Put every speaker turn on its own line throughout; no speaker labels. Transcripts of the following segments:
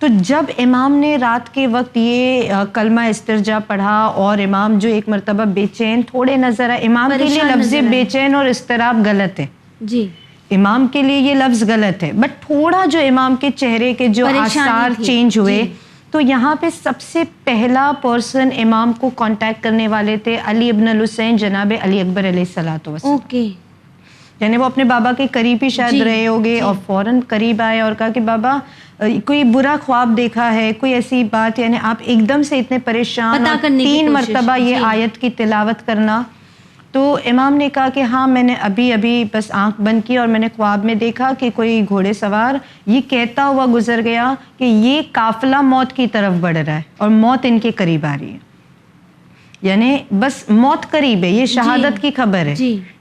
تو جب امام نے رات کے وقت یہ کلمہ استرجا پڑھا اور امام جو ایک مرتبہ بے چین تھوڑے نظر آئے، امام کے لیے لفظ بے چین اور اضطراب غلط ہے
جی،
امام کے لیے یہ لفظ غلط ہے، بٹ تھوڑا جو امام کے چہرے کے جو آثار چینج ہوئے، تو یہاں پہ سب سے پہلا پرسن امام کو کانٹیکٹ کرنے والے تھے علی ابن الحسین جناب علی اکبر علیہ الصلوۃ والسلام.
اوکے،
یعنی وہ اپنے بابا کے قریب ہی شاید رہے ہوگے اور فوراً قریب آئے اور کہا کہ بابا کوئی برا خواب دیکھا ہے، کوئی ایسی بات، یعنی آپ ایک دم سے اتنے پریشان، 3 مرتبہ یہ آیت کی تلاوت کرنا. تو امام نے کہا کہ ہاں میں نے ابھی بس آنکھ بند کی اور میں نے خواب میں دیکھا کہ کوئی گھوڑے سوار یہ کہتا ہوا گزر گیا کہ یہ قافلہ موت کی طرف بڑھ رہا ہے اور موت ان کے قریب آ رہی ہے، یعنی بس موت قریب ہے، یہ شہادت کی خبر ہے.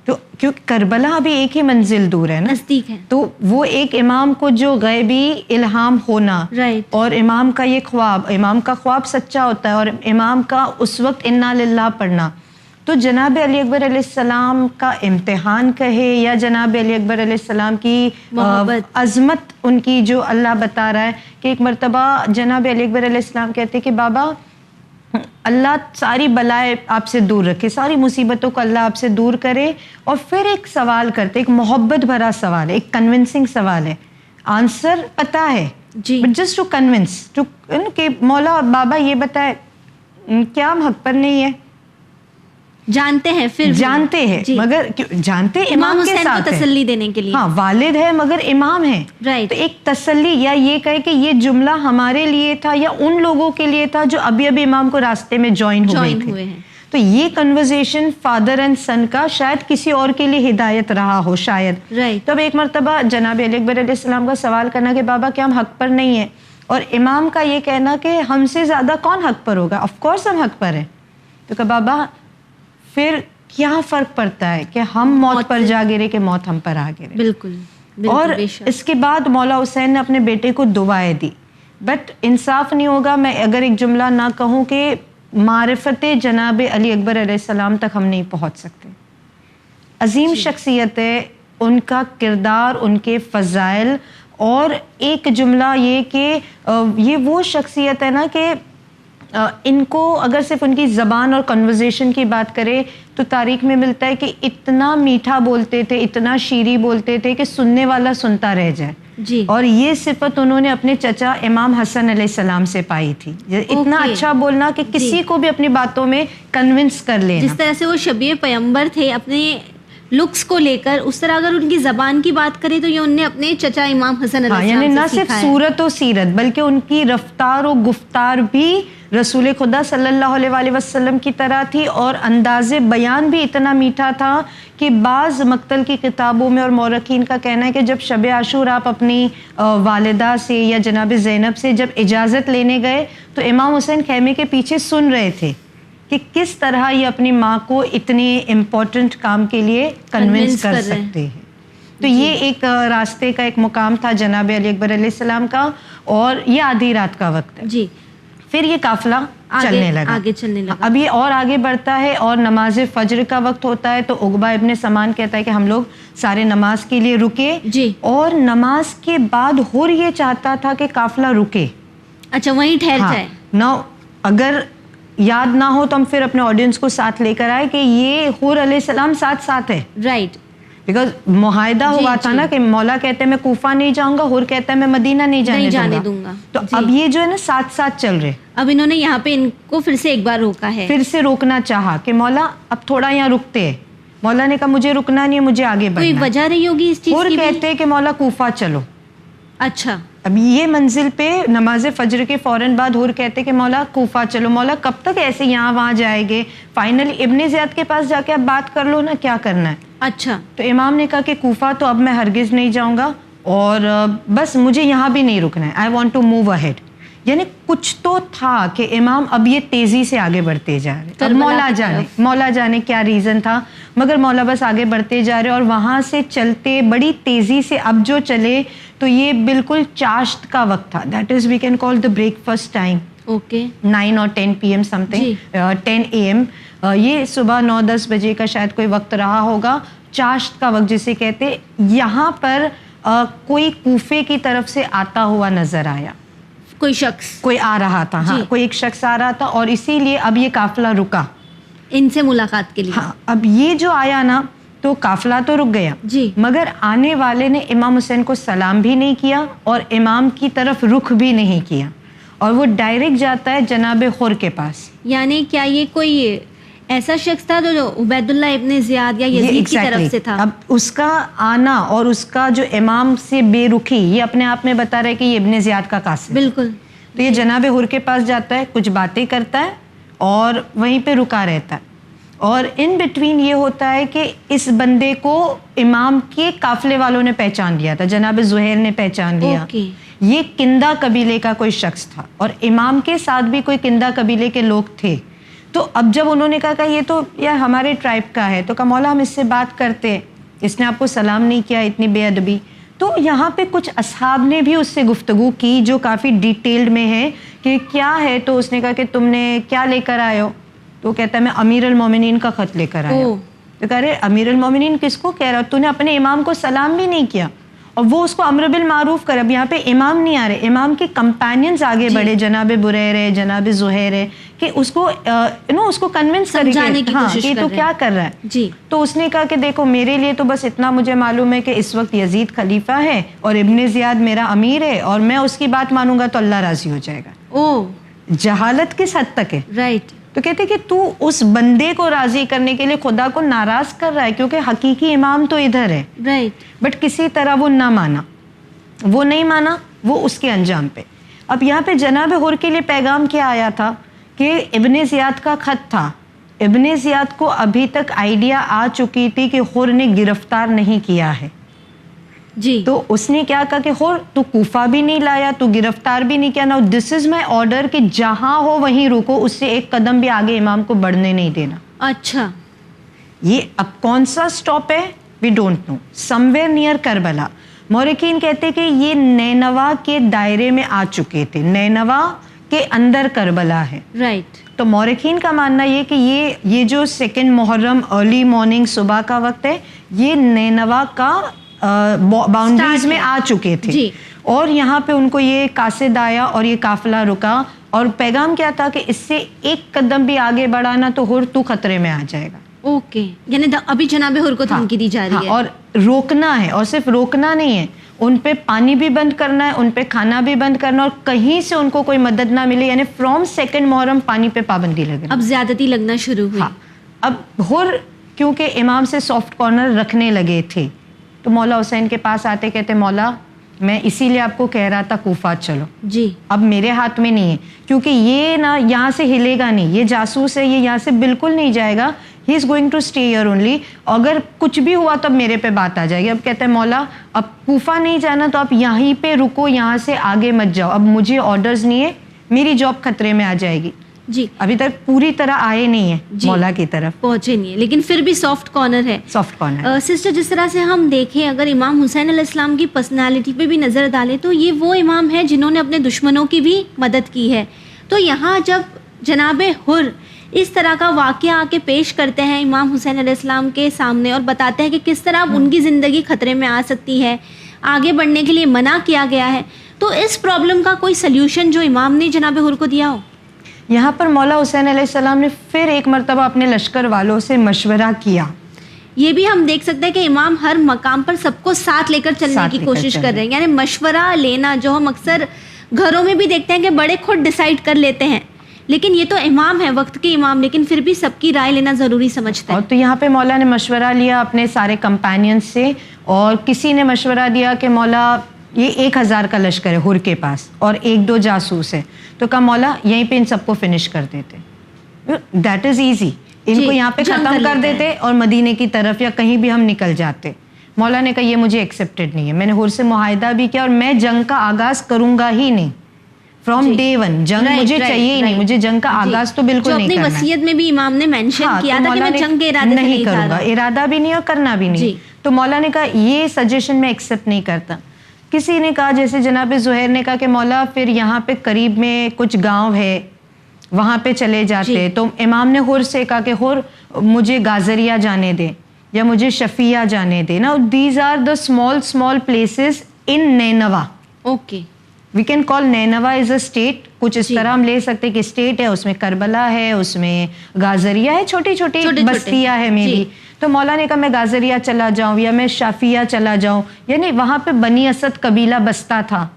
تو کیونکہ کربلا ابھی ایک ہی منزل دور ہے نا،
نزدیک ہے، تو
وہ ایک امام کو جو غیبی الہام ہونا اور امام کا یہ خواب، امام کا خواب سچا ہوتا ہے اور امام کا اس وقت انا للہ پڑھنا، تو جناب علی اکبر علیہ السلام کا امتحان کہے یا جناب علی اکبر علیہ السلام کی عظمت ان کی جو اللہ بتا رہا ہے کہ ایک مرتبہ جناب علی اکبر علیہ السلام کہتے کہ بابا اللہ ساری بلائیں آپ سے دور رکھے، ساری مصیبتوں کو اللہ آپ سے دور کرے. اور پھر ایک سوال کرتے، ایک محبت بھرا سوال ہے، ایک کنونسنگ سوال ہے، آنسر پتا ہے بٹ جسٹ ٹو کنونس کہ مولا بابا یہ بتائے کیا ہم حق پر نہیں ہے؟
جانتے ہیں، پھر
جانتے ہیں مگر جانتے امام کے ساتھ
تسلی دینے کے لیے،
ہاں والد ہے مگر امام ہے، تو ایک تسلی یا یہ کہے کہ یہ جملہ ہمارے لیے تھا یا ان لوگوں کے لیے تھا جو ابھی امام کو راستے میں جوائن ہوئے ہیں. تو یہ کنورزیشن فادر اینڈ سن کا شاید کسی اور کے لیے ہدایت رہا ہو شاید. تو اب ایک مرتبہ جناب علی اکبر علیہ السلام کا سوال کرنا کہ بابا کیا ہم حق پر نہیں ہیں، اور امام کا یہ کہنا کہ ہم سے زیادہ کون حق پر ہوگا، آف کورس ہم حق پر ہیں. تو کہ بابا پھر کیا فرق پڑتا ہے کہ ہم موت پر جا گرے کہ موت ہم پر آ گرے.
بالکل.
اور اس کے بعد مولا حسین نے اپنے بیٹے کو دعائیں دی، بٹ انصاف نہیں ہوگا میں اگر ایک جملہ نہ کہوں کہ معرفت جناب علی اکبر علیہ السلام تک ہم نہیں پہنچ سکتے. عظیم شخصیت ہے، ان کا کردار، ان کے فضائل، اور ایک جملہ یہ کہ یہ وہ شخصیت ہے نا کہ ان کو اگر صرف ان کی زبان اور کنورزیشن کی بات کرے تو تاریخ میں ملتا ہے کہ اتنا میٹھا بولتے تھے، اتنا شیریں بولتے تھے کہ سننے والا سنتا رہ جائے. اور یہ صفت انہوں نے اپنے چچا امام حسن علیہ السلام سے پائی تھی، اتنا اچھا بولنا کہ کسی کو بھی اپنی باتوں میں کنونس کر لینا.
جس طرح سے وہ شبیہ پیغمبر تھے اپنے لکس کو لے کر، اس طرح اگر ان کی زبان کی بات کریں تو یہ انہوں نے اپنے چچا امام حسن علیہ السلام
یعنی نہ صرف صورت و سیرت بلکہ ان کی رفتار و گفتار بھی رسول خدا صلی اللہ علیہ وآلہ وسلم کی طرح تھی، اور انداز بیان بھی اتنا میٹھا تھا کہ بعض مقتل کی کتابوں میں اور مورخین کا کہنا ہے کہ جب شب عاشور آپ اپنی والدہ سے یا جناب زینب سے جب اجازت لینے گئے تو امام حسین خیمے کے پیچھے سن رہے تھے کہ کس طرح یہ اپنی ماں کو اتنے امپورٹنٹ کام کے لیے کنونس کر سکتے ہیں. تو یہ ایک راستے کا ایک مقام تھا جناب علی اکبر علیہ السلام کا، اور یہ آدھی رات کا وقت ہے. پھر یہ قافلہ چلنے لگا، اب یہ اور آگے بڑھتا ہے اور نماز فجر کا وقت ہوتا ہے. تو عقبہ ابن سمان کہتا ہے کہ ہم لوگ سارے نماز کے لیے رکے، اور نماز کے بعد حر یہ چاہتا تھا کہ قافلہ رکے،
اچھا وہیں ٹھہر جائے.
نہ اگر یاد نہ ہو تو ہم پھر اپنے آڈینس کو ساتھ لے کر آئے کہ یہ حور علیہ السلام ساتھ ہے، بیکاز معاہدہ ہوا تھا نا کہ مولا کہتے ہیں میں کوفہ نہیں جاؤں گا، حور کہتا ہے میں مدینہ نہیں جانے دوں گا. تو اب یہ جو ہے نا ساتھ چل رہے.
اب انہوں نے یہاں پہ ان کو پھر سے ایک بار روکا ہے،
پھر سے روکنا چاہا کہ مولا اب تھوڑا یہاں رکتے ہیں. مولا نے کہا مجھے رکنا نہیں ہے، مجھے آگے بڑھنا.
کوئی وجہ رہی ہوگی اس چیز کی؟
حور کہتے کہ مولا کوفہ چلو.
اچھا
اب یہ منزل پہ نماز فجر کے فوراً بعد حور کہتے کہ مولا کوفہ چلو. مولا کب تک ایسے یہاں وہاں جائے گے؟ فائنلی ابن زیاد کے پاس جا کے اب بات کر لو نا کیا کرنا ہے.
اچھا
تو امام نے کہا کہ کوفہ تو اب میں ہرگز نہیں جاؤں گا، اور بس مجھے یہاں بھی نہیں رکنا ہے، I want to move ahead. یعنی کچھ تو تھا کہ امام اب یہ تیزی سے آگے بڑھتے جا رہے. اب مولا جانے کیا ریزن تھا، مگر مولا بس آگے بڑھتے جا رہے. اور وہاں سے چلتے بڑی تیزی سے اب جو چلے تو یہ بالکل چاشت کا وقت تھا. That is we can call the breakfast time. 9 اور 10 PM سم تھنگ 10 AM. یہ صبح 9-10 بجے کا شاید کوئی وقت رہا ہوگا، چاشت کا وقت جسے کہتے. یہاں پر کوئی کوفے کی طرف سے آتا ہوا نظر آیا.
کوئی شخص
کوئی آ رہا تھا, ہاں کوئی ایک شخص آ رہا تھا, اور اسی لیے اب یہ قافلہ رکا
ان سے ملاقات کے لیے.
ہاں, اب یہ جو آیا نا تو قافلہ تو رک گیا
جی.
مگر آنے والے نے امام حسین کو سلام بھی نہیں کیا اور امام کی طرف رخ بھی نہیں کیا, اور وہ ڈائریکٹ جاتا ہے جناب خر کے پاس.
یعنی کیا یہ کوئی ایسا شخص تھا جو عبید اللہ ابن زیاد یا یزید کی طرف سے تھا؟
اب اس کا آنا اور اس کا جو امام سے بے رخی, یہ اپنے آپ میں بتا رہا ہے کہ یہ ابن زیاد کا قاصد.
بالکل.
تو یہ جناب حر کے پاس جاتا ہے, کچھ باتیں کرتا ہے اور وہیں پہ رکا رہتا ہے, اور ان بٹوین یہ ہوتا ہے کہ اس بندے کو امام کے قافلے والوں نے پہچان لیا تھا, جناب زہیر نے پہچان لیا. یہ کندہ قبیلے کا کوئی شخص تھا اور امام کے ساتھ بھی کوئی کندہ قبیلے کے لوگ تھے. تو اب جب انہوں نے کہا کہ یہ تو یار ہمارے ٹرائب کا ہے, تو کہا مولا ہم اس سے بات کرتے, اس نے آپ کو سلام نہیں کیا, اتنی بے ادبی. تو یہاں پہ کچھ اصحاب نے بھی اس سے گفتگو کی جو کافی ڈیٹیلڈ میں ہے کہ کیا ہے. تو اس نے کہا کہ تم نے کیا لے کر آئے ہو؟ تو کہتا ہے میں امیر المومنین کا خط لے کر آیا. تو کہہ رہے امیر المومنین کس کو کہہ رہا, تو نے اپنے امام کو سلام بھی نہیں کیا, اور وہ اس کو امر بالمعروف کر. اب یہاں پہ امام نہیں آ رہے, امام کے کمپینینز آگے بڑھے, جناب بریر ہے, جناب زہیر ہے, کہ اس کو اس کو کنونس کرے کہ تو کیا کر رہا ہے.
جی.
تو اس نے کہا کہ دیکھو میرے لیے تو بس اتنا مجھے معلوم ہے کہ اس وقت یزید خلیفہ ہے اور ابن زیاد میرا امیر ہے, اور میں اس کی بات مانوں گا تو اللہ راضی ہو جائے گا. جہالت کس حد تک ہے.
رائٹ.
تو کہتے کہ تو اس بندے کو راضی کرنے کے لیے خدا کو ناراض کر رہا ہے, کیونکہ حقیقی امام تو ادھر ہے.
رائٹ.
بٹ کسی طرح وہ نہ مانا, وہ نہیں مانا, وہ اس کے انجام پہ. اب یہاں پہ جناب حر کے لیے پیغام کیا آیا تھا کہ ابن زیاد کا خط تھا. ابن زیاد کو ابھی تک آئیڈیا آ چکی تھی کہ حر نے گرفتار نہیں کیا ہے.
جی.
تو اس نے کیا کہا کہ حر تو کوفہ بھی نہیں لایا, تو گرفتار بھی نہیں کیا, نا دس از مائی آرڈر کہ جہاں ہو وہیں رکو, اس سے ایک قدم بھی آگے امام کو بڑھنے نہیں دینا.
اچھا.
یہ اب کون سا سٹاپ ہے we don't know, somewhere near Karbala. مورخین کہتے کہ یہ نینوا کے دائرے میں آ چکے تھے, نینوا کے اندر کربلا ہے.
رائٹ.
تو مورخین کا ماننا یہ کہ یہ جو 2 محرم ارلی مارننگ صبح کا وقت ہے, یہ نینوا کا باؤنڈریز میں آ چکے تھے.
جی.
اور یہاں پہ ان کو یہ قاصد آیا اور یہ قافلہ رکا, اور پیغام کیا تھا کہ اس سے ایک قدم بھی آگے بڑھانا تو حر تو خطرے میں آ جائے گا.
اوکے. یعنی ابھی جناب حر کو دھمکی دی جا رہی ہے,
اور روکنا ہے, اور صرف روکنا نہیں ہے, ان پہ پانی بھی بند کرنا ہے, ان پہ کھانا بھی بند کرنا, اور کہیں سے ان کو کوئی مدد نہ ملے. یعنی فرام 2 محرم پانی پہ پابندی لگے.
اب زیادتی لگنا شروع ہوئی.
اب حر کیونکہ امام سے سافٹ کارنر رکھنے لگے تھے, تو مولا حسین کے پاس آتے کہتے مولا میں اسی لیے آپ کو کہہ رہا تھا کوفہ چلو.
جی.
اب میرے ہاتھ میں نہیں ہے, کیونکہ یہ نا یہاں سے ہلے گا نہیں, یہ جاسوس ہے, یہ یہاں سے بالکل نہیں جائے گا. He is going to stay here only. اگر کچھ بھی ہوا تو اب میرے پہ بات آ جائے گی. اب کہتے ہیں مولا اب کوفہ نہیں جانا تو آپ یہیں پہ رکو, یہاں سے آگے مت جاؤ, اب مجھے آرڈرز نہیں ہے, میری جاب خطرے میں آ جائے گی.
جی.
ابھی تک پوری طرح آئے نہیں ہیں, مولا کی طرف
پہنچے نہیں ہے, لیکن پھر بھی سافٹ کارنر ہے.
Soft corner.
سسٹر جس طرح سے ہم دیکھیں, اگر امام حسین علیہ السلام کی پرسنالٹی پہ بھی نظر ڈالیں تو یہ وہ امام ہے جنہوں نے اپنے دشمنوں کی بھی مدد کی ہے. تو یہاں جب جناب حر اس طرح کا واقعہ آ کے پیش کرتے ہیں امام حسین علیہ السلام کے سامنے اور بتاتے ہیں کہ کس طرح ان کی زندگی خطرے میں آ سکتی ہے, آگے بڑھنے کے لیے منع کیا گیا ہے, تو اس پرابلم کا کوئی سلیوشن جو امام نے جناب حر کو دیا ہو؟
یہاں پر مولا حسین علیہ السلام نے پھر ایک مرتبہ اپنے لشکر والوں سے مشورہ کیا.
یہ بھی ہم دیکھ سکتے ہیں کہ امام ہر مقام پر سب کو ساتھ لے کر چلنے کی کوشش کر رہے ہیں, یعنی مشورہ لینا جو ہم اکثر گھروں میں بھی دیکھتے ہیں کہ بڑے خود ڈیسائیڈ کر لیتے ہیں, لیکن یہ تو امام ہے, وقت کے امام, لیکن پھر بھی سب کی رائے لینا ضروری سمجھتے ہیں.
اور تو یہاں پہ مولا نے مشورہ لیا اپنے سارے کمپینین سے, اور کسی نے مشورہ دیا کہ مولا یہ 1000 کا لشکر ہے حر کے پاس اور 1-2 جاسوس ہے, تو کہا مولا یہیں پہ ان سب کو فنش کر دیتے, دیٹ از ایزی, ان کو یہاں پہ ختم کر دیتے اور مدینے کی طرف یا کہیں بھی ہم نکل جاتے. مولا نے کہا یہ مجھے ایکسیپٹیڈ نہیں ہے, میں نے حر سے معاہدہ بھی کیا اور میں جنگ کا آغاز کروں گا ہی نہیں. فرام ڈے 1 جنگ مجھے چاہیے ہی نہیں, مجھے جنگ کا آغاز تو بالکل نہیں کرنا.
اپنی وصیت میں بھی امام نے مینشن کیا تھا کہ میں جنگ کے ارادے سے نہیں
کروں گا, ارادہ بھی نہیں اور کرنا بھی نہیں. تو مولا نے کہا یہ سجیشن میں ایکسیپٹ نہیں کرتا. کسی نے کہا, جیسے جناب زہیر نے کہا کہ مولا پھر یہاں پہ قریب میں کچھ گاؤں ہے وہاں پہ چلے جاتے. تو امام نے حر سے کہا کہ حر مجھے گازریہ جانے دے یا مجھے شفیہ جانے دے نا. These are the small places in Nineveh.
Okay.
We can call Nineveh is a state, کچھ اس طرح ہم لے سکتے کہ اسٹیٹ ہے, اس میں کربلا ہے, اس میں گازریہ ہے, چھوٹی چھوٹی بستیاں ہیں میری. تو مولا نے کہا میں گازریہ چلا جاؤں یا میں شافیہ چلا جاؤں, یعنی وہاں پہ بنی اسد قبیلہ بستا تھا,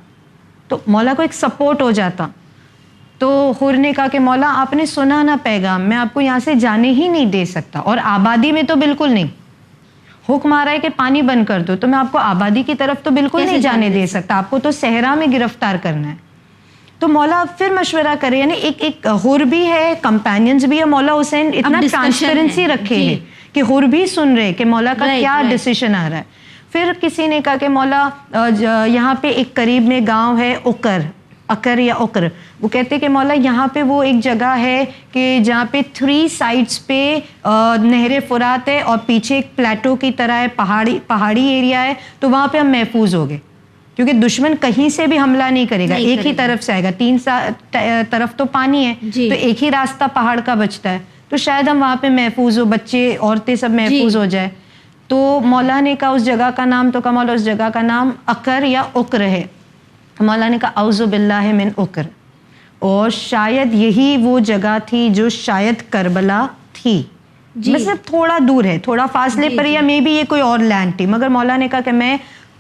تو مولا کو ایک سپورٹ ہو جاتا. تو حور نے کہا کہ مولا آپ نے سنا نا پیغام, میں آپ کو یہاں سے جانے ہی نہیں دے سکتا, اور آبادی میں تو بالکل نہیں. حکم آ رہا ہے کہ پانی بند کر دو, تو میں آپ کو آبادی کی طرف تو بالکل نہیں جانے دے سکتا, آپ کو تو صحرا میں گرفتار کرنا ہے. تو مولا پھر مشورہ کرے, یعنی ایک حور بھی ہے, کمپینینز بھی ہے. مولا حسین اتنا ٹرانسپیرنسی رکھے ہیں کہ حور بھی سن رہے کہ مولا کا کیا ڈیسیشن آ رہا ہے. پھر کسی نے کہا کہ مولا یہاں پہ ایک قریب میں گاؤں ہے اکر یا اکر, وہ کہتے کہ مولا یہاں پہ وہ ایک جگہ ہے کہ جہاں پہ 3 سائڈس پہ نہر فرات ہے اور پیچھے ایک پلیٹو کی طرح ہے, پہاڑی ایریا ہے, تو وہاں پہ ہم محفوظ ہو گئے, کیونکہ دشمن کہیں سے بھی حملہ نہیں کرے گا, ایک ہی طرف سے آئے گا, 3 طرف تو پانی ہے, تو ایک ہی راستہ پہاڑ کا بچتا ہے, تو شاید ہم وہاں پہ محفوظ ہو, بچے عورتیں سب محفوظ ہو جائے. تو مولا نے کہا اس جگہ کا نام, تو کہا مولا اس جگہ کا نام اکر یا اکر ہے. مولا نے کہا اعوذ باللہ من اکر, اور شاید یہی وہ جگہ تھی جو شاید کربلا تھی. مطلب تھوڑا دور ہے, تھوڑا فاصلے پر, یا مے بی یہ کوئی اور لینڈ تھی. مگر مولا نے کہا کہ میں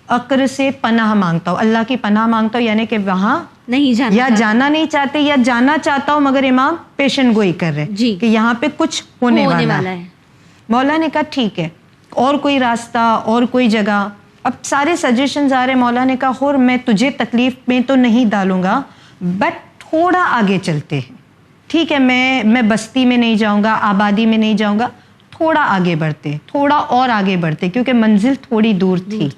اکر سے پناہ مانگتا ہوں, اللہ کی پناہ مانگتا ہوں, یعنی کہ وہاں نہیں جانا, یا جانا نہیں چاہتے یا جانا چاہتا ہوں مگر امام پیشن گوئی کر رہے کہ یہاں پہ کچھ ہونے والا ہے. مولا نے کہا ٹھیک ہے, اور کوئی راستہ اور کوئی جگہ. اب سارے سجیشنز آ رہے. مولا نے کہا حور میں تجھے تکلیف میں تو نہیں ڈالوں گا, بٹ تھوڑا آگے چلتے ہیں, ٹھیک ہے, میں بستی میں نہیں جاؤں گا, آبادی میں نہیں جاؤں گا, تھوڑا آگے بڑھتے, تھوڑا اور آگے بڑھتے, کیونکہ منزل تھوڑی دور تھی.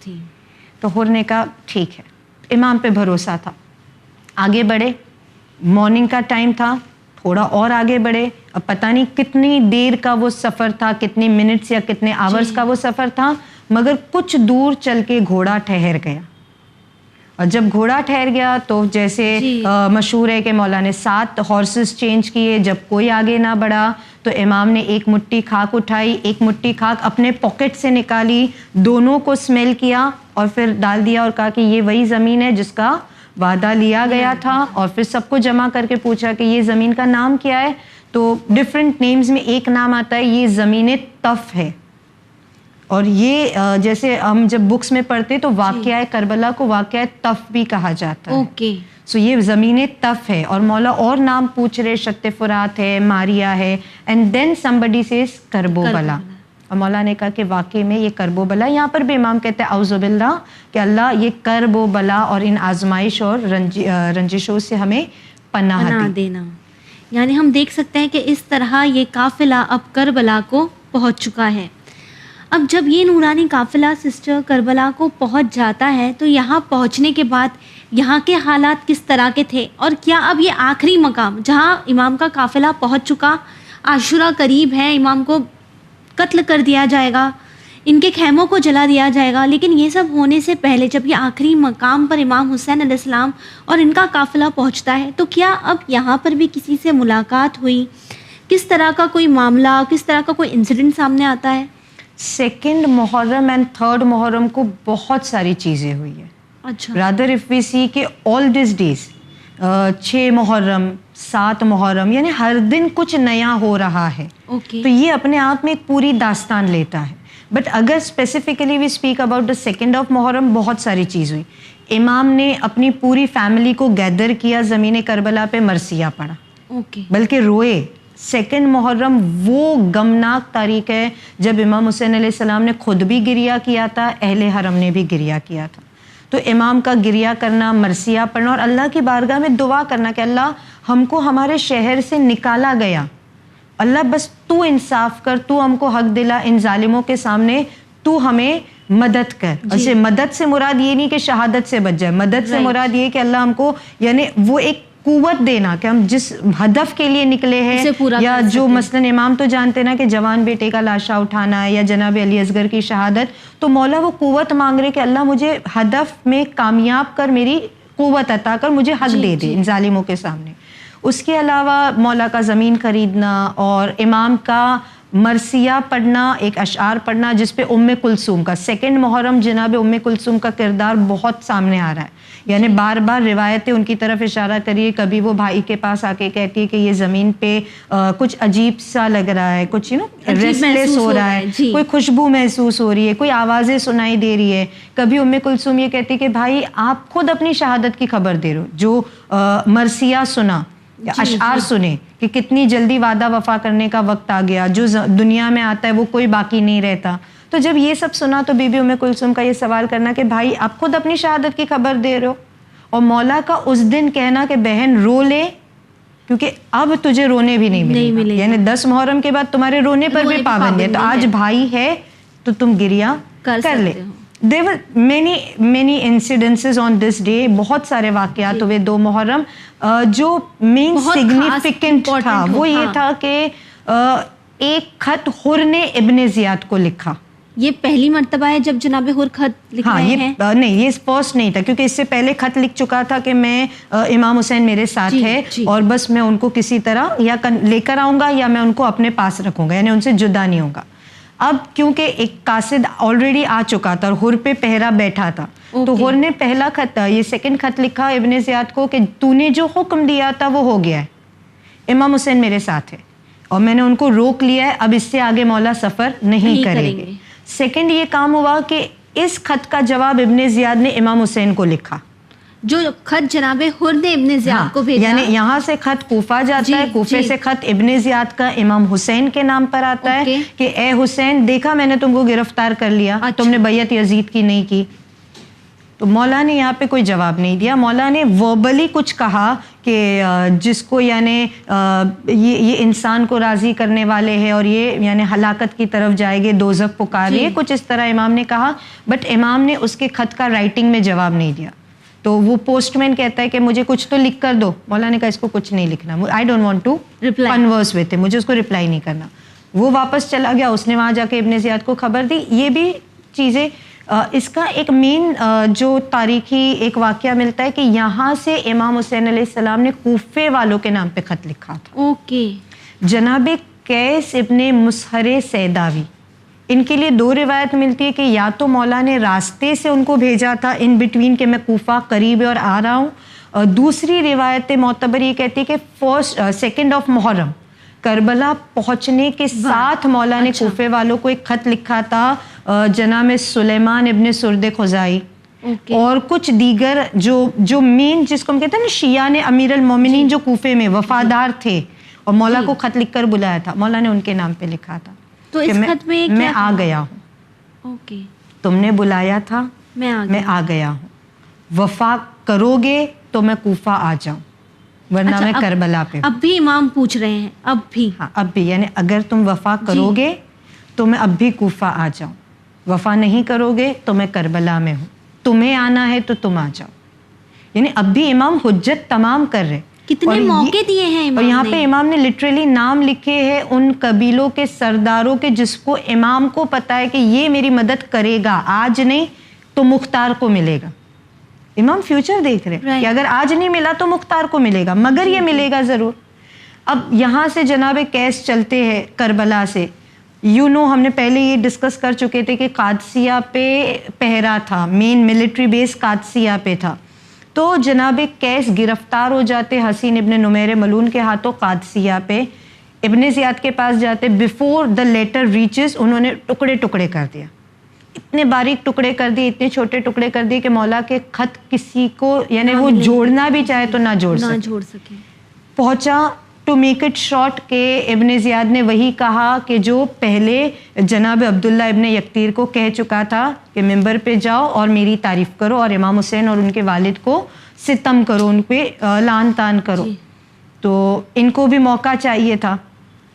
تو حور نے کہا ٹھیک ہے, امام پہ بھروسہ تھا. آگے بڑھے, مارننگ کا ٹائم تھا, تھوڑا اور آگے بڑھے. اب پتہ نہیں کتنی دیر کا وہ سفر تھا, کتنی منٹس یا کتنے آورز کا وہ سفر تھا, مگر کچھ دور چل کے گھوڑا ٹھہر گیا. اور جب گھوڑا ٹھہر گیا تو جیسے مشہور ہے کہ مولا نے 7 ہارسز چینج کیے, جب کوئی آگے نہ بڑھا تو امام نے ایک مٹھی خاک اٹھائی, ایک مٹھی خاک اپنے پاکٹ سے نکالی, دونوں کو اسمیل کیا اور پھر ڈال دیا, اور کہا کہ یہ وہی زمین ہے جس کا وعدہ لیا گیا تھا. اور پھر سب کو جمع کر کے پوچھا کہ یہ زمین کا نام کیا ہے, تو ڈفرینٹ نیمز میں ایک نام آتا ہے, یہ زمین طف ہے. اور یہ جیسے ہم جب بکس میں پڑھتے تو واقعہ کربلا کو واقعہ طف بھی کہا جاتا ہے. سو یہ زمین طف ہے. اور مولا اور نام پوچھ رہے, شط فرات ہے, ماریا ہے, اینڈ دین somebody says کربو بلا. اور مولا نے کہا کہ واقعی میں یہ کرب و بلا. یہاں پر بھی امام کہتے ہیں اعوذ باللہ کہ اللہ یہ کرب و بلا اور ان آزمائش اور رنجشوں سے ہمیں پناہ
دینا. یعنی ہم دیکھ سکتے ہیں کہ اس طرح یہ قافلہ اب کربلا کو پہنچ چکا ہے. اب جب یہ نورانی قافلہ سسٹر کربلا کو پہنچ جاتا ہے تو یہاں پہنچنے کے بعد یہاں کے حالات کس طرح کے تھے, اور کیا اب یہ آخری مقام جہاں امام کا قافلہ پہنچ چکا, عاشورہ قریب ہے, امام کو قتل کر دیا جائے گا, ان کے خیموں کو جلا دیا جائے گا, لیکن یہ سب ہونے سے پہلے جب یہ آخری مقام پر امام حسین علیہ السلام اور ان کا قافلہ پہنچتا ہے تو کیا اب یہاں پر بھی کسی سے ملاقات ہوئی, کس طرح کا کوئی معاملہ, کس طرح کا کوئی انسیڈنٹ سامنے آتا ہے؟
2 محرم اینڈ 3 محرم کو بہت ساری چیزیں ہوئی ہیں.
اچھا.
رادر اف وی سی کہ آل دیز ڈیز 6 محرم 7 محرم یعنی ہر دن کچھ نیا ہو رہا ہے. تو یہ اپنے آپ میں ایک پوری داستان لیتا ہے. بٹ اگر specifically we speak about the 2nd of Muharram, بہت ساری چیز ہوئی. امام نے اپنی پوری فیملی کو گیدر کیا, زمین کربلا پہ مرثیہ پڑھا, بلکہ روئے. 2 محرم وہ غمناک تاریخ ہے جب امام حسین علیہ السلام نے خود بھی گریہ کیا تھا, اہل حرم نے بھی گریہ کیا تھا. تو امام کا گریہ کرنا, مرثیہ پڑھنا اور اللہ کی بارگاہ میں دعا کرنا کہ اللہ ہم کو ہمارے شہر سے نکالا گیا, اللہ بس تو انصاف کر, تو ہم کو حق دلا, ان ظالموں کے سامنے تو ہمیں مدد کر. اسے مدد سے مراد یہ نہیں کہ شہادت سے بچ جائے, مدد سے مراد یہ کہ اللہ ہم کو یعنی وہ ایک قوت دینا کہ ہم جس ہدف کے لیے نکلے ہیں, یا جو مثلاً امام تو جانتے نا کہ جوان بیٹے کا لاشا اٹھانا ہے یا جناب علی اصغر کی شہادت, تو مولا وہ قوت مانگ رہے کہ اللہ مجھے ہدف میں کامیاب کر, میری قوت عطا کر, مجھے حق دے دے ان ظالموں کے سامنے. اس کے علاوہ مولا کا زمین خریدنا اور امام کا مرثیہ پڑھنا, ایک اشعار پڑھنا جس پہ ام کلثوم کا, سیکنڈ محرم جناب ام کلثوم کا کردار بہت سامنے آ رہا ہے, یعنی بار بار روایتیں ان کی طرف اشارہ کریے. کبھی وہ بھائی کے پاس آ کے کہتی ہے کہ یہ زمین پہ کچھ عجیب سا لگ رہا ہے, کچھ ریسٹلیس ہو رہا ہے, کوئی خوشبو محسوس ہو رہی ہے, کوئی آوازیں سنائی دے رہی ہے. کبھی ام کلثوم یہ کہتی کہ بھائی آپ خود اپنی شہادت کی خبر دے رہے ہو, جو مرثیہ سنا, اشعار سنے کہ کتنی جلدی وعدہ وفا کرنے کا وقت آ گیا, جو دنیا میں آتا ہے وہ کوئی باقی نہیں رہتا. تو جب یہ سب سنا تو بی بی ام کلثوم کا یہ سوال کرنا کہ بھائی آپ خود اپنی شہادت کی خبر دے رہے ہو, اور مولا کا اس دن کہنا کہ بہن رو لے کیونکہ اب تجھے رونے بھی نہیں ملے, یعنی 10 محرم کے بعد تمہارے رونے پر بھی پابند ہے, تو آج بھائی ہے تو تم گریہ کر لے. There were many incidences on this day, بہت سارے واقعات ہوئے 2 محرم. جو مین سگنیفیکنٹ تھا وہ یہ تھا کہ ایک خط حر نے ابن زیاد کو لکھا.
یہ پہلی مرتبہ ہے جب جناب حر خط لکھ رہے ہیں؟
نہیں, یہ فرسٹ نہیں تھا, کیونکہ اس سے پہلے خط لکھ چکا تھا کہ میں امام حسین میرے ساتھ ہے اور بس میں ان کو کسی طرح یا لے کر آؤں گا یا میں ان کو اپنے پاس رکھوں گا, یعنی ان سے جدا نہیں ہوگا. اب کیونکہ ایک قاصد آلریڈی آ چکا تھا اور حر پہ پہرا بیٹھا تھا, تو حر نے پہلا خط, یہ سیکنڈ خط لکھا ابن زیاد کو کہ تو نے جو حکم دیا تھا وہ ہو گیا ہے, امام حسین میرے ساتھ ہے اور میں نے ان کو روک لیا ہے, اب اس سے آگے مولا سفر نہیں کریں گے. سیکنڈ یہ کام ہوا کہ اس خط کا جواب ابن زیاد نے امام حسین کو لکھا.
جو خط جناب حر نے ابن زیاد کو بھیجا,
یعنی یہاں سے خط کوفہ جاتا ہے, کوفے سے خط ابن زیاد کا امام حسین کے نام پر آتا ہے کہ اے حسین, دیکھا میں نے تم کو گرفتار کر لیا, تم نے بیعت یزید کی نہیں کی. تو مولا نے یہاں پہ کوئی جواب نہیں دیا. مولا نے وربلی کچھ کہا کہ جس کو یعنی یہ انسان کو راضی کرنے والے ہیں اور یہ یعنی ہلاکت کی طرف جائے گے, دوزخ پکاریے, کچھ اس طرح امام نے کہا. بٹ امام نے اس کے خط کا رائٹنگ میں جواب نہیں دیا. تو وہ پوسٹ مین کہتا ہے کہ مجھے کچھ تو لکھ کر دو. مولا نے کہا اس کو کچھ نہیں لکھنا, I don't want to converse with him, مجھے اس کو رپلائی نہیں کرنا. وہ واپس چلا گیا, اس نے وہاں جا کے ابن زیاد کو خبر دی. یہ بھی چیزیں, اس کا ایک مین جو تاریخی ایک واقعہ ملتا ہے کہ یہاں سے امام حسین علیہ السلام نے کوفے والوں کے نام پہ خط لکھا تھا. جناب قیس ابن مسہر سیداوی, ان کے لیے 2 روایت ملتی ہے کہ یا تو مولا نے راستے سے ان کو بھیجا تھا ان بٹوین کہ میں کوفہ قریب ہے اور آ رہا ہوں. دوسری روایت معتبر یہ کہتی ہے کہ سیکنڈ آف محرم کربلا پہنچنے کے ساتھ مولا نے کوفے والوں کو ایک خط لکھا تھا جناب سلیمان ابن سرد خزائی اور کچھ دیگر جو مین جس کو ہم کہتے ہیں نا شیعہ نے امیر المومنین جو کوفے میں وفادار تھے اور مولا کو خط لکھ کر بلایا تھا, مولا نے ان کے نام پہ لکھا تھا.
تو اس خط میں
آ گیا ہوں, تم نے بلایا تھا, میں آ گیا ہوں, وفا کرو گے تو میں کوفہ آ جاؤں ورنہ میں کربلا پہ.
اب بھی امام پوچھ رہے ہیں, اب بھی
اب بھی, یعنی اگر تم وفا کرو گے تو میں اب بھی کوفہ آ جاؤں, وفا نہیں کرو گے تو میں کربلا میں ہوں, تمہیں آنا ہے تو تم آ جاؤ. یعنی اب بھی امام حجت تمام کر رہے.
کتنے موقع دیے ہیں امام نے,
اور یہاں پہ امام نے لٹرلی نام لکھے ہیں ان قبیلوں کے سرداروں کے جس کو امام کو پتا ہے کہ یہ میری مدد کرے گا, آج نہیں تو مختار کو ملے گا. امام فیوچر دیکھ رہے کہ اگر آج نہیں ملا تو مختار کو ملے گا, مگر یہ ملے گا ضرور. اب یہاں سے جناب قیس چلتے ہیں کربلا سے. ہم نے پہلے یہ ڈسکس کر چکے تھے کہ قادسیہ پہ پہرا تھا, مین ملٹری بیس قادسیہ پہ تھا. تو جناب قیس گرفتار ہو جاتے حسین ابن نمیر ملون کے ہاتھوں قادسیہ پہ. ابن زیاد کے پاس جاتے, بیفور دا لیٹر ریچز انہوں نے ٹکڑے ٹکڑے کر دیا, اتنے باریک ٹکڑے کر دیے, اتنے چھوٹے ٹکڑے کر دیے کہ مولا کے خط کسی کو یعنی وہ جوڑنا بھی چاہے تو نہ جوڑ سکے. پہنچا ٹو میک اٹ شارٹ کہ ابن زیاد نے وہی کہا کہ جو پہلے جناب عبداللہ ابن یکتیر کو کہہ چکا تھا کہ ممبر پہ جاؤ اور میری تعریف کرو اور امام حسین اور ان کے والد کو ستم کرو, ان پہ لعن طعن کرو. تو ان کو بھی موقع چاہیے تھا,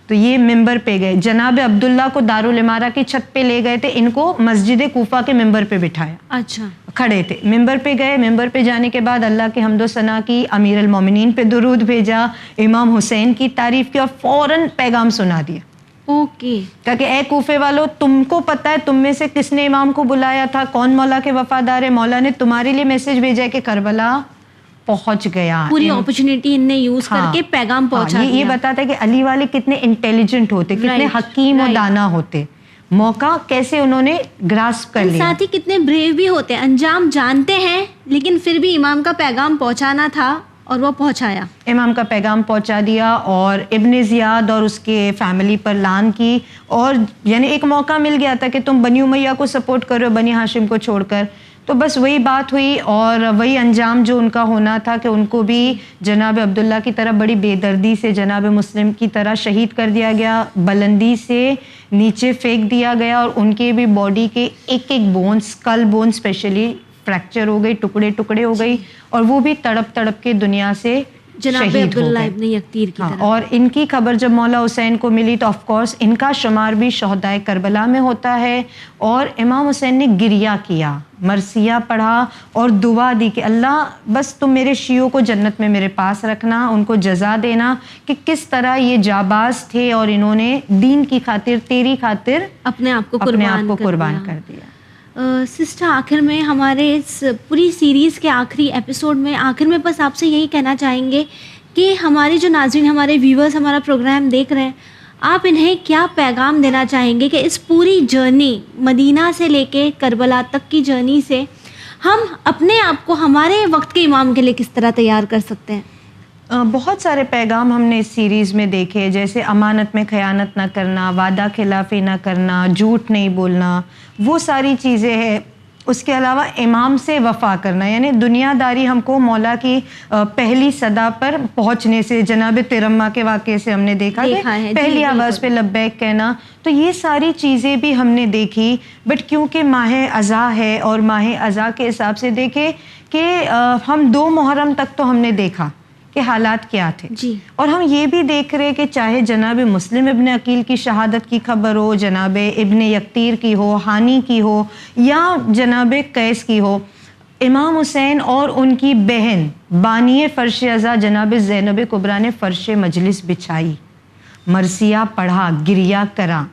تو یہ ممبر پہ گئے. جناب عبداللہ کو دارالامارہ کی چھت پہ لے گئے تھے, ان کو مسجد کوفہ کے ممبر پہ بٹھایا. اچھا, کھڑے تھے, ممبر پہ گئے. ممبر پہ جانے کے بعد اللہ کی حمد و ثنا کی, امیر المومنین پہ درود بھیجا, امام حسین کی تعریف کی اور فوراً پیغام سنا دیا. کہا کہ اے کوفے والو, تم کو پتہ ہے تم میں سے کس نے امام کو بلایا تھا, کون مولا کے وفادار ہے. مولا نے تمہارے لیے میسج بھیجا ہے کہ کربلا پہنچ گیا.
پوری اپرچونٹی ان نے یوز کر کے پیغام پہنچا
یہ بتاتا ہے کہ علی والے کتنے انٹیلیجنٹ ہوتے, کتنے حکیم و دانا ہوتے, موقع کیسے انہوں نے گراسپ کر لیا.
ساتھ ہی کتنے بریو بھی ہوتے ہیں, انجام جانتے ہیں لیکن پھر بھی امام کا پیغام پہنچانا تھا اور وہ پہنچایا.
امام کا پیغام پہنچا دیا اور ابن زیاد اور اس کے فیملی پر لان کی, اور یعنی ایک موقع مل گیا تھا کہ تم بنی امیہ کو سپورٹ کرو بنی ہاشم کو چھوڑ کر, تو بس وہی بات ہوئی اور وہی انجام جو ان کا ہونا تھا کہ ان کو بھی جناب عبداللہ کی طرح بڑی بے دردی سے جناب مسلم کی طرح شہید کر دیا گیا, بلندی سے نیچے پھینک دیا گیا, اور ان کے بھی باڈی کے ایک ایک bone, skull bone specially fracture ہو گئی, ٹکڑے ٹکڑے ہو گئی, اور وہ بھی تڑپ تڑپ کے دنیا سے
جناب عبداللہ ابن یکتیر کی طرح.
اور ان کی خبر جب مولا حسین کو ملی تو آف کورس ان کا شمار بھی شہدائے کربلا میں ہوتا ہے, اور امام حسین نے گریہ کیا, مرثیہ پڑھا اور دعا دی کہ اللہ بس تم میرے شیعوں کو جنت میں میرے پاس رکھنا, ان کو جزا دینا کہ کس طرح یہ جاباز تھے اور انہوں نے دین کی خاطر تیری خاطر
اپنے آپ کو
قربان کر دیا.
سسٹر آخر میں ہمارے اس پوری سیریز کے آخری ایپیسوڈ میں آخر میں بس آپ سے یہی کہنا چاہیں گے کہ ہمارے جو ناظرین, ہمارے ویورز ہمارا پروگرام دیکھ رہے ہیں, آپ انہیں کیا پیغام دینا چاہیں گے کہ اس پوری جرنی مدینہ سے لے کے کربلا تک کی جرنی سے ہم اپنے آپ کو ہمارے وقت کے امام کے لیے کس طرح تیار کر سکتے ہیں؟
بہت سارے پیغام ہم نے اس سیریز میں دیکھے, جیسے امانت میں خیانت نہ کرنا, وعدہ خلافی نہ کرنا, جھوٹ نہیں بولنا, وہ ساری چیزیں ہیں. اس کے علاوہ امام سے وفا کرنا, یعنی دنیا داری ہم کو مولا کی پہلی صدا پر پہنچنے سے, جناب ترما کے واقعے سے ہم نے دیکھا کہ پہلی آواز پہ لبیک کہنا, تو یہ ساری چیزیں بھی ہم نے دیکھی. بٹ کیونکہ ماہ اذا ہے اور ماہ اذا کے حساب سے دیکھے کہ ہم 2 محرم تک تو ہم نے دیکھا کہ حالات کیا تھے, اور ہم یہ بھی دیکھ رہے کہ چاہے جناب مسلم ابن عقیل کی شہادت کی خبر ہو, جناب ابن یکتیر کی ہو, ہانی کی ہو, یا جناب قیس کی ہو, امام حسین اور ان کی بہن بانی فرش عزا جناب زینب کبریٰ نے فرش مجلس بچھائی, مرثیہ پڑھا, گریہ کرا.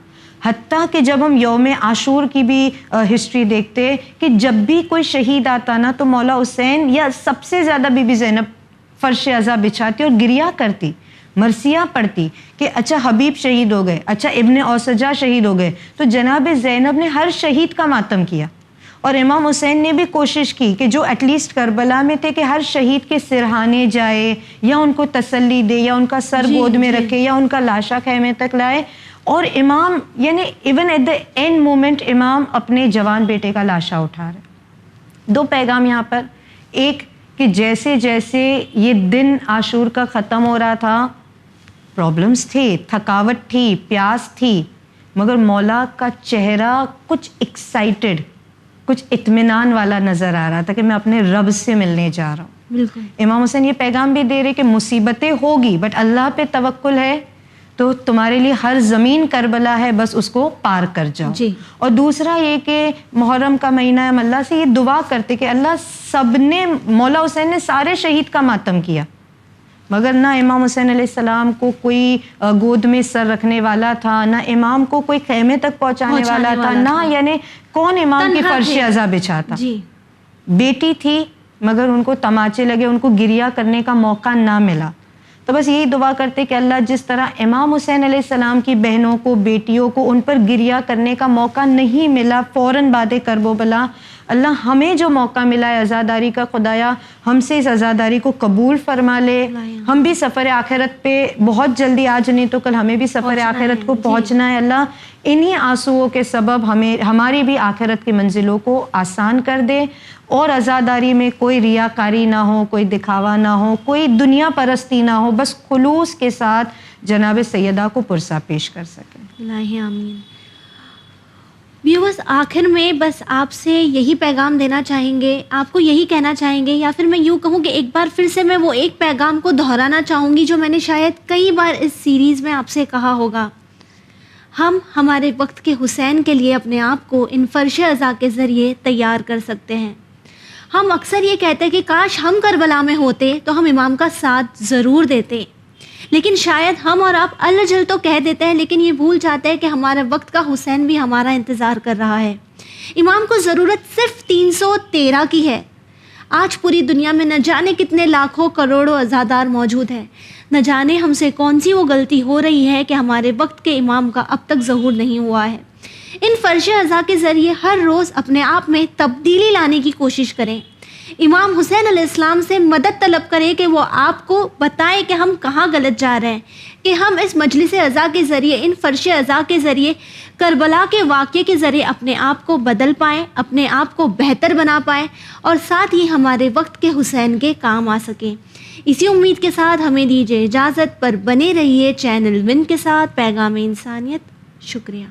حتیٰ کہ جب ہم یوم عاشور کی بھی ہسٹری دیکھتے کہ جب بھی کوئی شہید آتا نا تو مولا حسین یا سب سے زیادہ بی بی زینب فرش عزا بچھاتی اور گریہ کرتی, مرثیہ پڑھتی کہ اچھا حبیب شہید ہو گئے, اچھا ابن اوسجا شہید ہو گئے. تو جناب زینب نے ہر شہید کا ماتم کیا, اور امام حسین نے بھی کوشش کی کہ جو ایٹ لیسٹ کربلا میں تھے کہ ہر شہید کے سرہانے جائے, یا ان کو تسلی دے, یا ان کا سر گود میں رکھے, یا ان کا لاشا خیمے تک لائے. اور امام یعنی even at the end moment امام اپنے جوان بیٹے کا لاشا اٹھا رہے. 2 پیغام یہاں پر, ایک کہ جیسے جیسے یہ دن عاشور کا ختم ہو رہا تھا, پرابلمس تھے, تھکاوٹ تھی, پیاس تھی, مگر مولا کا چہرہ کچھ ایکسائٹڈ, کچھ اطمینان والا نظر آ رہا تھا کہ میں اپنے رب سے ملنے جا رہا ہوں.
بالکل.
امام حسین یہ پیغام بھی دے رہے کہ مصیبتیں ہوگی بٹ اللہ پہ توکل ہے, تو تمہارے لیے ہر زمین کربلا ہے, بس اس کو پار کر جاؤ. اور دوسرا یہ کہ محرم کا مہینہ ہے, ہم اللہ سے یہ دعا کرتے کہ اللہ سب نے, مولا حسین نے سارے شہید کا ماتم کیا, مگر نہ امام حسین علیہ السلام کو کوئی گود میں سر رکھنے والا تھا, نہ امام کو کوئی خیمے تک پہنچانے والا تھا, نہ یعنی کون امام کی فرش عزا بچھاتا. بیٹی تھی مگر ان کو تماچے لگے, ان کو گریہ کرنے کا موقع نہ ملا. تو بس یہی دعا کرتے کہ اللہ جس طرح امام حسین علیہ السلام کی بہنوں کو, بیٹیوں کو ان پر گریہ کرنے کا موقع نہیں ملا فوراً بعد کربلا, اللہ ہمیں جو موقع ملا ہے عزاداری کا, خدایا ہم سے اس عزاداری کو قبول فرما لے. ہم بھی سفر آخرت پہ بہت جلدی, آج نہیں تو کل ہمیں بھی سفر آخرت کو پہنچنا ہے. اللہ انہی آنسوؤں کے سبب ہماری بھی آخرت کی منزلوں کو آسان کر دے, اور عزاداری میں کوئی ریاکاری نہ ہو, کوئی دکھاوا نہ ہو, کوئی دنیا پرستی نہ ہو, بس خلوص کے ساتھ جناب سیدہ کو پرسا پیش کر سکیں.
الہی آمین. ویورز, آخر میں بس آپ سے یہی پیغام دینا چاہیں گے, آپ کو یہی کہنا چاہیں گے, یا پھر میں یوں کہوں کہ ایک بار پھر سے میں وہ ایک پیغام کو دہرانا چاہوں گی جو میں نے شاید کئی بار اس سیریز میں آپ سے کہا ہوگا. ہم ہمارے وقت کے حسین کے لیے اپنے آپ کو ان فرش عزا کے ذریعے تیار کر سکتے ہیں. ہم اکثر یہ کہتے ہیں کہ کاش ہم کربلا میں ہوتے تو ہم امام کا ساتھ ضرور دیتے, لیکن شاید ہم اور آپ الجھل تو کہہ دیتے ہیں, لیکن یہ بھول جاتے ہیں کہ ہمارے وقت کا حسین بھی ہمارا انتظار کر رہا ہے. امام کو ضرورت صرف 313 کی ہے. آج پوری دنیا میں نہ جانے کتنے لاکھوں کروڑوں عزادار موجود ہیں، نہ جانے ہم سے کون سی وہ غلطی ہو رہی ہے کہ ہمارے وقت کے امام کا اب تک ظہور نہیں ہوا ہے۔ ان فرش اعضاء کے ذریعے ہر روز اپنے آپ میں تبدیلی لانے کی کوشش کریں۔ امام حسین علیہ السلام سے مدد طلب کریں کہ وہ آپ کو بتائیں کہ ہم کہاں غلط جا رہے ہیں، کہ ہم اس مجلس اعضاء کے ذریعے، ان فرش اعضاء کے ذریعے، کربلا کے واقعے کے ذریعے اپنے آپ کو بدل پائیں، اپنے آپ کو بہتر بنا پائیں اور ساتھ ہی ہمارے وقت کے حسین کے کام آ سکیں۔ اسی امید کے ساتھ ہمیں دیجیے اجازت، پر بنے رہیے چینل ون کے ساتھ پیغام انسانیت۔ شکریہ۔